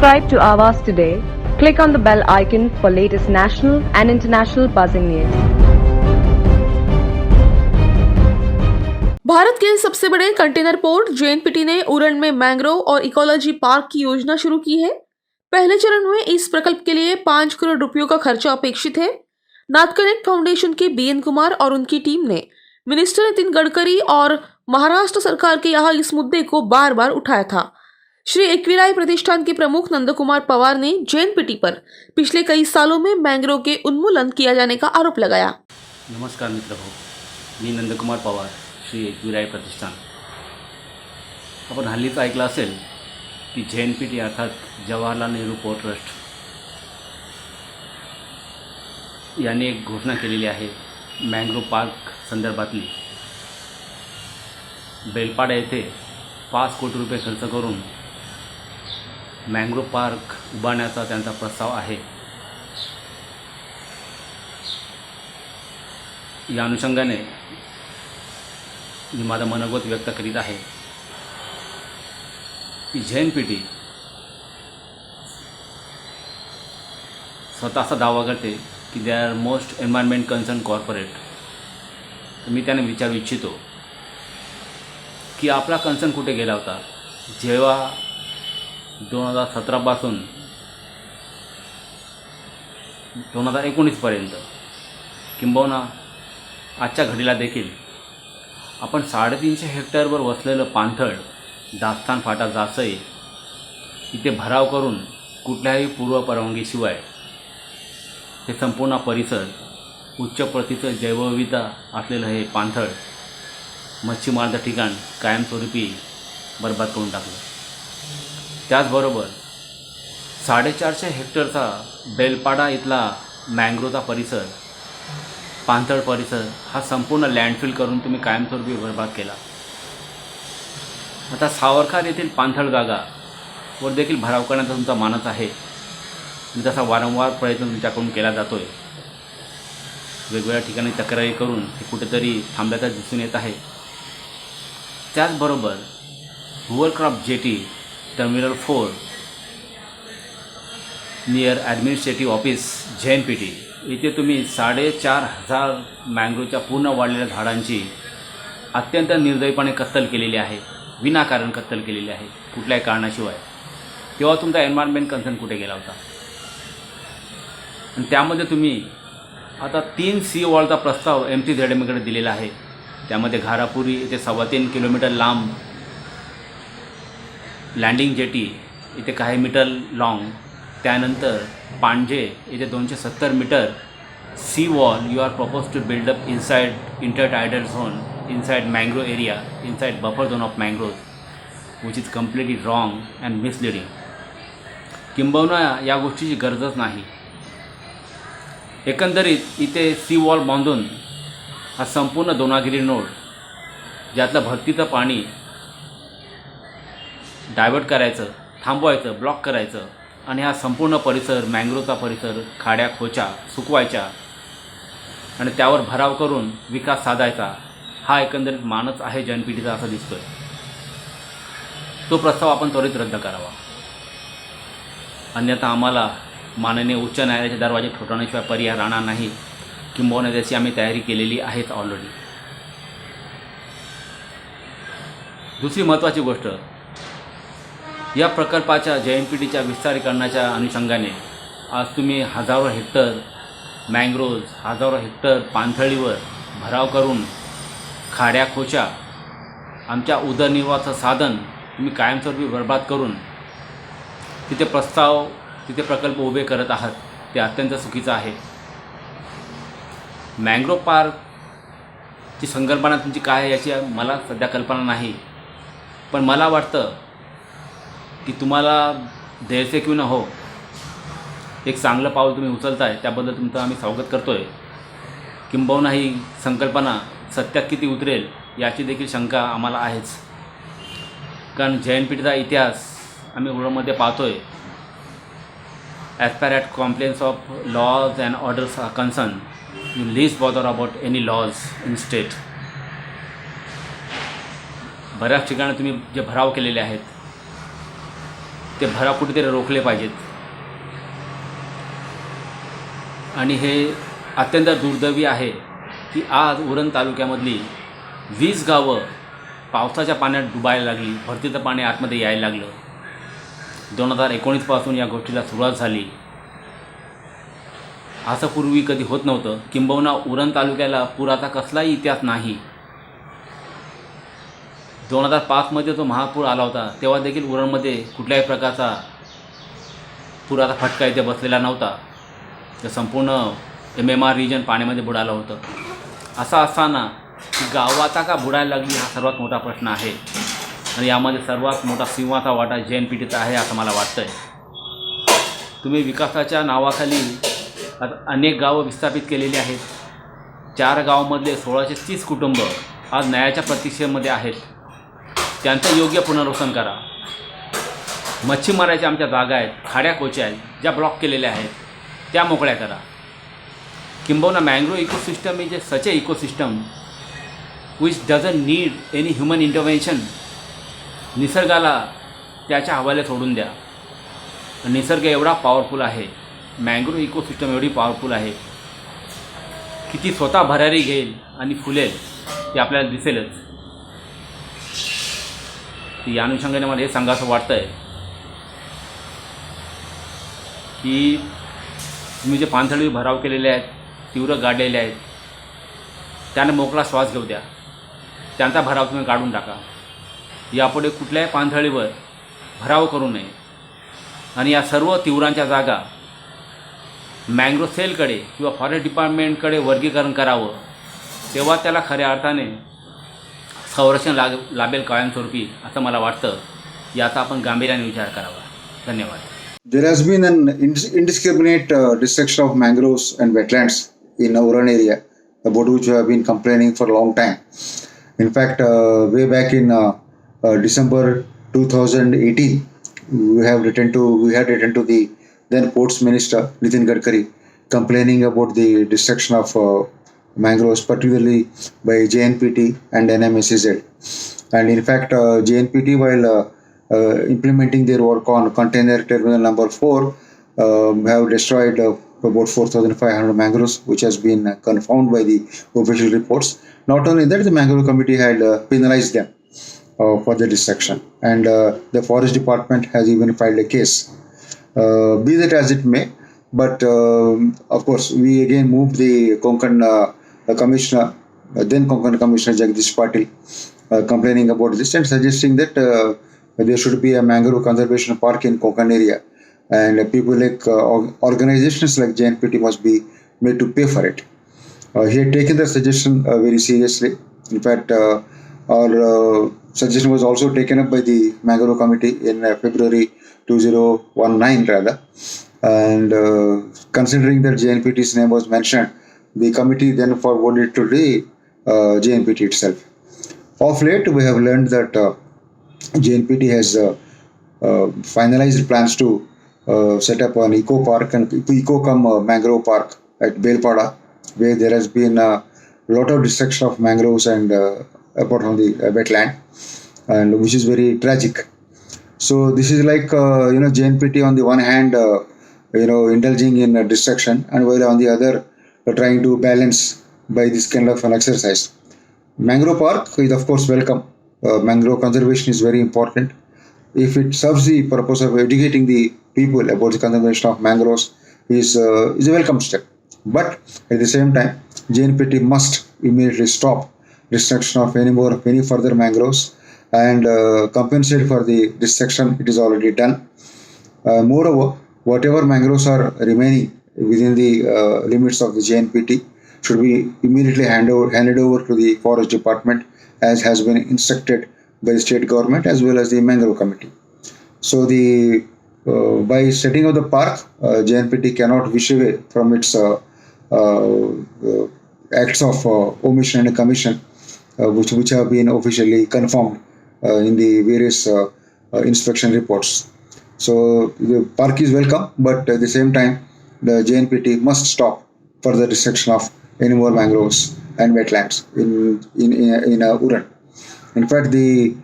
Subscribe to Avas today. Click on the bell icon for latest national and international buzzing news. Bharat के सबसे बड़े container port JNPT ने उरण में mangrove और ecology park की योजना शुरू की है। पहले चरण में इस प्रकल्प के लिए 5 करोड़ रुपयों का खर्चा अपेक्षित है। नॉर्थ कनेक्ट फाउंडेशन के बीएन कुमार और उनकी टीम ने मिनिस्टर नितिन गडकरी और महाराष्ट्र सरकार के यहाँ इस मुद्दे को बार बार उठाया था। श्री एकविराय प्रतिष्ठान के प्रमुख नंदकुमार पवार ने जेएनपीटी पर पिछले कई सालों में मैंग्रोव के उन्मूलन किया जाने का आरोप लगाया। नमस्कार मित्रहो, मी नंदकुमार पवार, श्री एकविराय प्रतिष्ठान। आपण हल्लीच ऐकलं असेल की जेएनपीटी अर्थात जवाहरलाल नेहरू पोर्ट ट्रस्ट यांनी एक घोषणा केलेली आहे मँग्रोव पार्क संदर्भातली। बेलपाडा येथे 5 कोटी रुपये खर्च करून मँग्रोव पार्क उभारण्याचा त्यांचा प्रस्ताव आहे। या अनुषंगाने मी माझं मनोगत व्यक्त करीत आहे की जेएनपीटी स्वतःचा दावा करते की they are most environment concern corporate. मी त्यांना विचारू इच्छितो की आपला कन्सर्न कुठे गेला होता जेव्हा 2017 पासून 2019 पर्यंत किंबहुना आजच्या घडीला देखील आपण 350 हेक्टरवर वसलेलं पाणथळ दास्तान फाटा जासई इथे भराव करून कुठल्याही पूर्व परवानगीशिवाय हे संपूर्ण परिसर उच्च प्रतीचं जैवविविधता असलेलं हे पाणथळ मच्छीमारांचं ठिकाण कायमस्वरूपी बरबाद करून टाकलं। त्याचबरोबर 450 हेक्टरचा बेलपाडा इथला मँग्रोवचा परिसर पाणथळ परिसर हा संपूर्ण लँडफिल करून तुम्ही कायमस्वरूपी बरबाद केला। आता सावरखार येथील पाणथळ जागावर देखील भराव करण्याचा तुमचा मानस आहे आणि तसा वारंवार प्रयत्न तुमच्याकडून केला जातो आहे। वेगवेगळ्या ठिकाणी तक्रारी करून हे कुठेतरी थांबल्याचं दिसून येत आहे। त्याचबरोबर hovercraft jetty terminal 4 near administrative office JNPT इथे तुम्ही 4,500 मँग्रोवच्या पूर्ण वाढलेल्या झाडांची अत्यंत निर्दयीपणे कत्तल केलेली आहे, विनाकारण कत्तल केलेली आहे कुठल्याही कारणाशिवाय। तेव्हा तुमचा एन्व्हायरमेंट कन्सर्न कुठे गेला होता? आणि त्यामध्ये तुम्ही आता 3 सी वॉलचा प्रस्ताव MCZMकडे दिलेला आहे। त्यामध्ये घारापुरी इथे 3.25 किलोमीटर लांब लँडिंग जेटी इथे काही मीटर लाँग, त्यानंतर पांजे इथे 270 metre sea wall you are propose to build up inside intertidal zone inside mangrove area inside buffer zone of mangrove which is completely wrong and misleading. किंबहुना या गोष्टीची गरजच नाही। एकंदरीत इथे सी वॉल बांधून हा संपूर्ण दोनागिरी नोड ज्यातलं भरतीचं पाणी डायव्हर्ट करायचं, थांबवायचं, ब्लॉक करायचं आणि हा संपूर्ण परिसर मँग्रोवचा परिसर खाड्या खोच्या सुकवायच्या आणि त्यावर भराव करून विकास साधायचा हा एकंदरीत मानस आहे जेएनपीटीचा असं दिसतोय। तो प्रस्ताव आपण त्वरित रद्द करावा, अन्यथा आम्हाला माननीय उच्च न्यायालयाचे दरवाजे ठोठावण्याशिवाय पर्याय राहणार नाही। किंबहुना त्याची आम्ही तयारी केलेली आहेच ऑलरेडी। दुसरी महत्त्वाची गोष्ट, या प्रकल्पाच्या जेएनपीटीच्या विस्तारीकरणाच्या अनुषंगाने आज तुम्ही हजारो हेक्टर मँग्रोव्ज, हजारो हेक्टर पाणथळीवर भराव करून खाड्या खोच्या आमच्या उदरनिर्वाहाचं साधन तुम्ही कायमस्वरूपी बरबाद करून तिथे प्रकल्प उभे करत आहात, ते अत्यंत चुकीचं आहे। मँग्रोव पार्कची संकल्पना तुमची काय आहे याची मला सध्या कल्पना नाही, पण मला वाटतं की तुम्हाला देर से क्यों न हो एक चांगलं पाऊल तुम्ही उचलताय, त्याबद्दल तुमचं आम्ही स्वागत करतो आहे। किंबहुना ही संकल्पना सत्यात किती उतरेल याची देखील शंका आम्हाला आहेच, कारण जेएनपीटीचा इतिहास आम्ही उरणमध्ये पाहतो आहे। As per at compliance of laws and orders are concern you least bother about any laws in state. बऱ्याच ठिकाणी तुम्ही जे भराव केलेले आहेत ते भराव कुठेतरी रोखले पाहिजेत. आणि हे अत्यंत दुर्दैवी आहे की आज उरण तालुक्यामधली 20 गावं पावसाच्या पाण्यात डुबायला लागली, भरतीचं पाणी आतमध्ये यायला लागलं. 2019पासून या गोष्टीला सुरुवात झाली. असं पूर्वी कधी होत नव्हतं. किंबहुना उरण तालुक्याला पुराचा कसलाही इतिहास नाही. 2005मध्ये जो महापूर आला होता तेव्हा देखील उरणमध्ये कुठल्याही प्रकारचा पुराचा फटका इथे बसलेला नव्हता. तर संपूर्ण MMR रिजन पाण्यामध्ये बुडालं होतं. असं असताना की गावाचा का बुडायला लागली हा सर्वात मोठा प्रश्न आहे. आणि यामध्ये सर्वात मोठा सिंहाचा वाटा JNPTचा आहे असं मला वाटतं आहे. तुम्ही विकासाच्या नावाखाली आता अनेक गावं विस्थापित केलेली आहेत. 4 गावामधले 1630 कुटुंब आज न्यायाच्या प्रतीक्षेमध्ये आहेत. त्यांचं योग्य पुनर्वसन करा. मच्छीमाराच्या आमच्या जागा आहेत, खाड्या कोच्या आहेत ज्या ब्लॉक केलेल्या आहेत त्या मोकळ्या करा. किंबहुना mangrove ecosystem is such a ecosystem which doesn't need any human intervention. निसर्गाला त्याच्या हवाले सोडून द्या. निसर्ग एवढा पॉवरफुल आहे, मँग्रोव्ह इकोसिस्टम एवढी पॉवरफुल आहे की ती स्वतः भरारी घेईल आणि फुलेल ते आपल्याला दिसेलच. या अनुषंगाने मला हे सांगायचं वाटतं आहे की तुम्ही जे पाणथळी भराव केलेले आहेत, तीव्र गाडलेले आहेत, त्यांना मोकळा श्वास घेऊ द्या. त्यांचा भराव तुम्ही काढून टाका. यापुढे कुठल्याही पाणथळीवर भराव करू नये. आणि या सर्व तीव्रांच्या जागा मँग्रोव्ह सेलकडे किंवा फॉरेस्ट डिपार्टमेंटकडे वर्गीकरण करावं. तेव्हा त्याला खऱ्या अर्थाने संरक्षण लाभेल कायमस्वरूपी असं मला वाटतं. याचा आपण गांभीर्याने विचार करावा. धन्यवाद. There has been an indiscriminate destruction of mangroves and wetlands in Uran area, about which we have been complaining for a long time. In fact, way back in December 2018, we had written to the then Ports Minister Nitin Gadkari, complaining about the destruction of mangroves, particularly by JNPT and NMSEZ. And in fact, JNPT, while implementing their work on container terminal number 4, have destroyed about 4,500 mangroves, which has been confirmed by the official reports. Not only that, the mangrove committee had penalized them for the destruction, and the forest department has even filed a case. Be that as it may, but of course we again moved the Konkan commissioner, then Konkan commissioner Jagdish Patil, complaining about this and suggesting that there should be a mangrove conservation park in Konkan area, and people like organizations like JNPT must be made to pay for it. He had taken the suggestion very seriously. In fact, our suggestion was also taken up by the mangrove committee in February 2019 rather, and considering that JNPT's name was mentioned, the committee then forwarded to the JNPT itself. Of late, we have learned that JNPT has finalized plans to set up an eco park and eco-cum mangrove park at Belpada, where there has been a lot of destruction of mangroves and apart from the wetland, and which is very tragic. So this is like JNPT on the one hand indulging in destruction, and while on the other trying to balance by this kind of an exercise. Mangrove park is of course welcome. Mangrove conservation is very important. If it serves the purpose of educating the people about the conservation of mangroves, is a welcome step. But at the same time, JNPT must immediately stop destruction of any further mangroves and compensate for the destruction it is already done. Moreover, whatever mangroves are remaining within the limits of the JNPT should be immediately handed over to the forest department, as has been instructed by the state government as well as the mangrove committee. So by setting up the park, JNPT cannot wish away from its acts of omission and commission, which have been officially confirmed in the various inspection reports. So the park is welcome, but at the same time, the JNPT must stop further destruction of any more mangroves and wetlands in Uran. In fact, the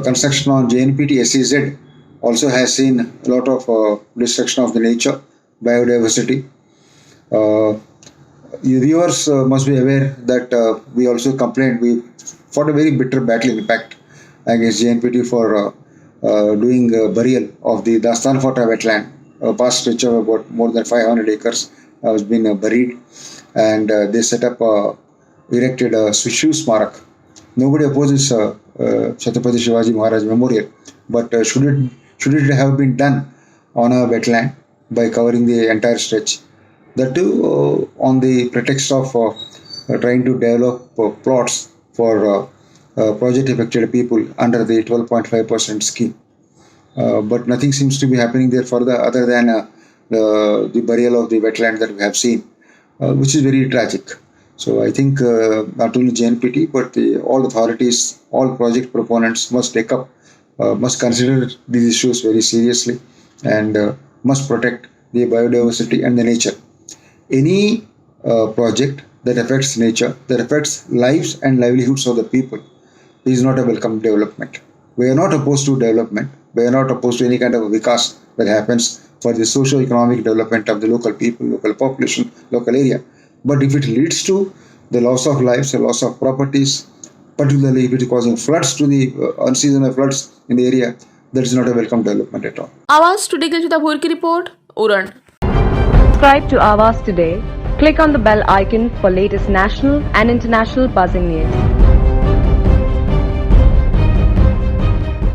construction on JNPT SEZ also has seen a lot of destruction of the nature, biodiversity. You viewers must be aware that we also complained. We fought a very bitter battle, in fact, against JNPT for doing burial of the Dastan Fata wetland. A vast stretch of about more than 500 acres has been buried, and they set up, erected a Svishu Smarak. Nobody opposes Chhatrapati Shivaji Maharaj Memorial, but should it have been done on a wetland by covering the entire stretch? That too on the pretext of trying to develop plots for project affected people under the 12.5% scheme. But nothing seems to be happening there further other than the burial of the wetland that we have seen, which is very tragic. So I think not only JNPT but all authorities, all project proponents must take up, must consider these issues very seriously, and must protect the biodiversity and the nature. Any project that affects nature, that affects lives and livelihoods of the people, is not a welcome development. We are not opposed to development. We are not opposed to any kind of vikas that happens for the socio-economic development of the local people, local population, local area. But if it leads to the loss of lives, the loss of properties, particularly if it is causing floods to the unseasonal floods in the area, that is not a welcome development at all. आवाज today के रंजिता भोर की report Uran. Subscribe to Avas today. Click on the bell icon for latest national and international buzzing news.